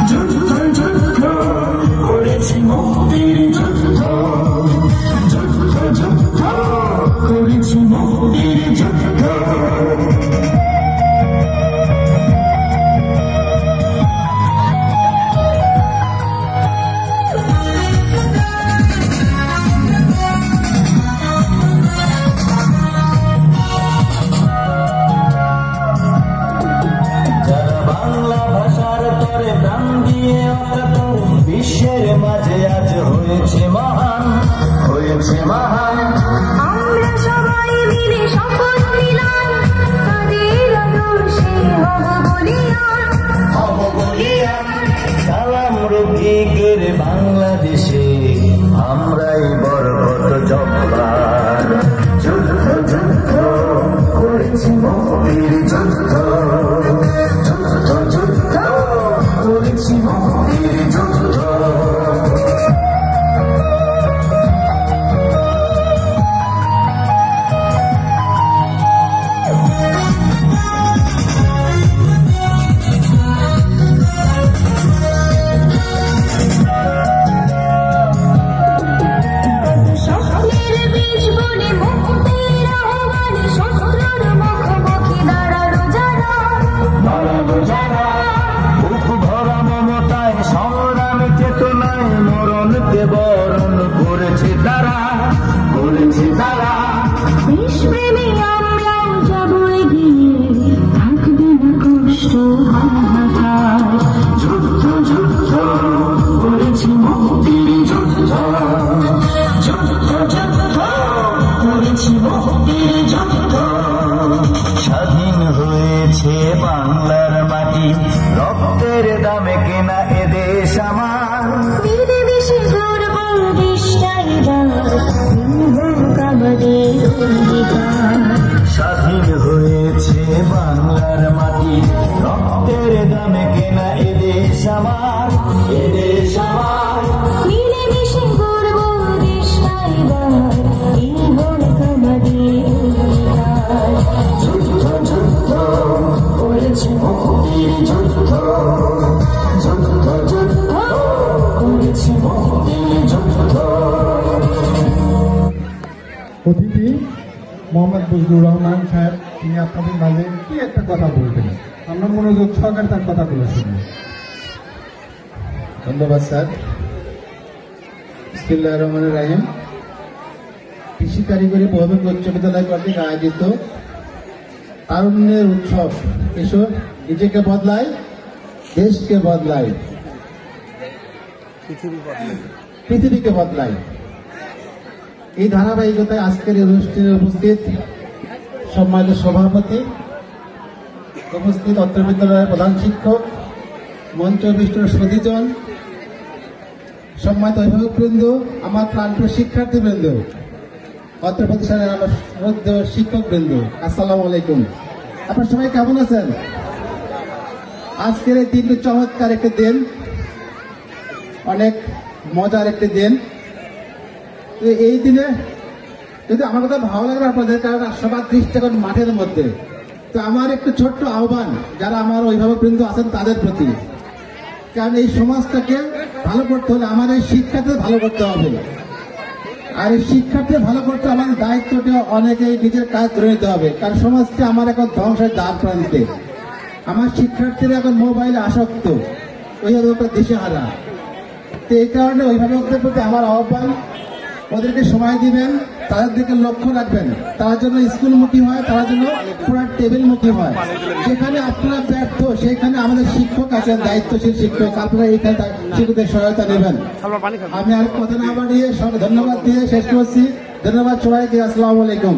যুদ্ধ যুদ্ধ করেছি মুক্তির যুদ্ধ, যুদ্ধ যুদ্ধ করেছি মুক্তির যুদ্ধ। বিশ্বের মাঝে আজ হয়েছে মহান, হয়েছে মহান। আমরা সবাই মিলে শপথ নিলাম, তাদের আদর্শে হব বলিয়ান, হব বলিয়ান। সালাম রফিকের বাংলাদেশে আমরাই বরকত জব্বার। যুদ্ধ যুদ্ধ করেছি মুক্তির যুদ্ধ, যুদ্ধ যুদ্ধ করেছি মুক্তির যুদ্ধ। বরণ করেছে তারা, করেছে তারা। দেশপ্রেমী আমরাও যাব এগিয়ে, থাকবে না কষ্ট হাহাকার। যুদ্ধ যুদ্ধ করেছি মুক্তির যুদ্ধ, যুদ্ধ যুদ্ধ করেছি মুক্তির যুদ্ধ। স্বাধীন হয়েছে বাংলার মাটি, রক্তের দামে কেনা এদেশ আমার। বিদেশি গর্ব দেশটাই আমাদের অঙ্গীকার। স্বাধীন হয়েছে বাংলার মাটি, রক্তের দামে কেনা এদেশ আমার, এদেশ আমার। বিদেশি গর্ব দেশটাই আমাদের অঙ্গীকার। যুদ্ধ যুদ্ধ করেছি মুক্তির যুদ্ধ, যুদ্ধ যুদ্ধ করেছি মুক্তির যুদ্ধ। অতিথি মোহাম্মদ বজলুর রহমান সাহেব, তিনি আপনাদের মাঝে কি একটা কথা বলবেন, আমরা মনোযোগ সহকারে তার কথাগুলো শুনি। ধন্যবাদ স্যার। বিসমিল্লাহির রহমানির রহিম। কৃষি কারিগরি বহুমুখী উচ্চ বিদ্যালয় কর্তৃক আয়োজিত তারুণ্যের উৎসব এসো নিজেকে বদলায়, দেশকে বদলায়, পৃথিবীকে বদলায়, এই ধারাবাহিকতায় আজকের এই অনুষ্ঠানে উপস্থিত সম্মানিত সভাপতি, উপস্থিত অত্র বিদ্যালয়ের প্রধান শিক্ষক, মঞ্চ বিষ্টর সতীজন, সম্মানিত অভিভাবকবৃন্দ, আমার প্রাণপ্রিয় শিক্ষার্থীবৃন্দ, অত্র প্রতিষ্ঠানের আমার শ্রদ্ধেয় শিক্ষকবৃন্দ, আসসালামু আলাইকুম। আপনার সবাই কেমন আছেন? আজকের এই দিনটি চমৎকার একটি দিন, অনেক মজার একটি দিন। এই দিনে যদি আমার কথা ভালো লাগবে আপনাদের, কারণ সবার দৃষ্টি এখন মাঠের মধ্যে। তো আমার একটু ছোট্ট আহ্বান যারা আমার অভিভাবকবৃন্দ আছেন তাদের প্রতি, কারণ এই সমাজটাকে ভালো করতে হলে আমার এই শিক্ষাতে ভালো করতে হবে, আর এই শিক্ষাতে ভালো করতে আমাদের দায়িত্বটা অনেকেই নিজের কাজ ধরে নিতে হবে, কারণ সমাজটা আমার এখন ধ্বংসের দ্বার প্রান্তে। আমার শিক্ষার্থীরা এখন মোবাইলে আসক্ত, অভিভাবকরা দিশেহারা। তো এই কারণে অভিভাবকদের প্রতি আমার আহ্বান, ওদেরকে সময় দিবেন, তাদের দিকে লক্ষ্য রাখবেন, তারা যেন স্কুলমুখী হয়, তারা যেন পুরো টেবিলমুখী হয়। যেখানে আপনারা ব্যর্থ সেখানে আমাদের শিক্ষক আছেন, দায়িত্বশীল শিক্ষক, আপনারা এইখানে শিক্ষকদের সহায়তা নেবেন। আমি আর কথা না বাড়িয়ে সবাই ধন্যবাদ দিয়ে শেষ করছি। ধন্যবাদ সবাইকে, আসসালামু আলাইকুম।